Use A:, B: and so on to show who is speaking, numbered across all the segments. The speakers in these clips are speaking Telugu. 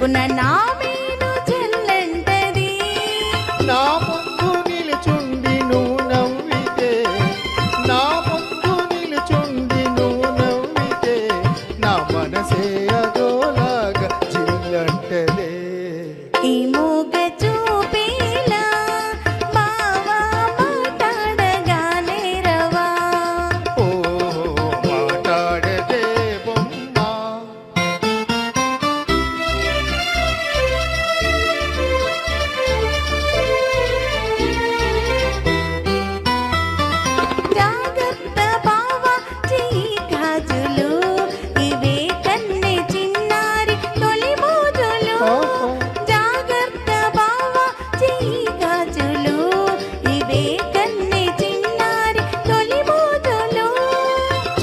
A: చప్పున నా మేను చెల్లంటది.
B: నా ముందు నిలుచుండి నువ్వు నవ్వితే, నా ముందు నిలుచుండి నువ్వు నవ్వితే, నా మనసే అదోలాగా చిల్లంటదే.
A: ఈ మూగ చూపేలా బావా మాట్లాడగానే రవా.
B: ఓ మాట్లాడదే బొమ్మ.
A: జాగ్రత్త బావా చెయ్యి గాజులు, ఇవే కన్నె చిన్నారి తొలి మోజులు. జాగ్రత్త బావా చెయ్యి గాజులు, ఇవే కన్నె చిన్నారి తొలి మోజులు.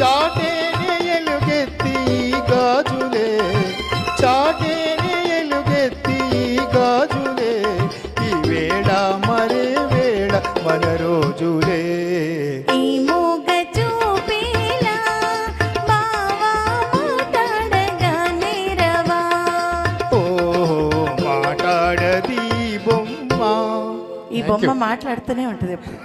B: చాటేనే ఎలుగెత్తి గాజులే, చాటేనే ఎలుగెత్తి గాజులే, ఈ వేళ మరే వేళ మన రోజులే.
A: ఈ మూగ చూపేలా బావా మాట్లాడగానే రవా.
B: ఓ మాట్లాడది బొమ్మ.
A: ఈ బొమ్మ మాట్లాడుతూనే ఉంటుంది ఎప్పుడు.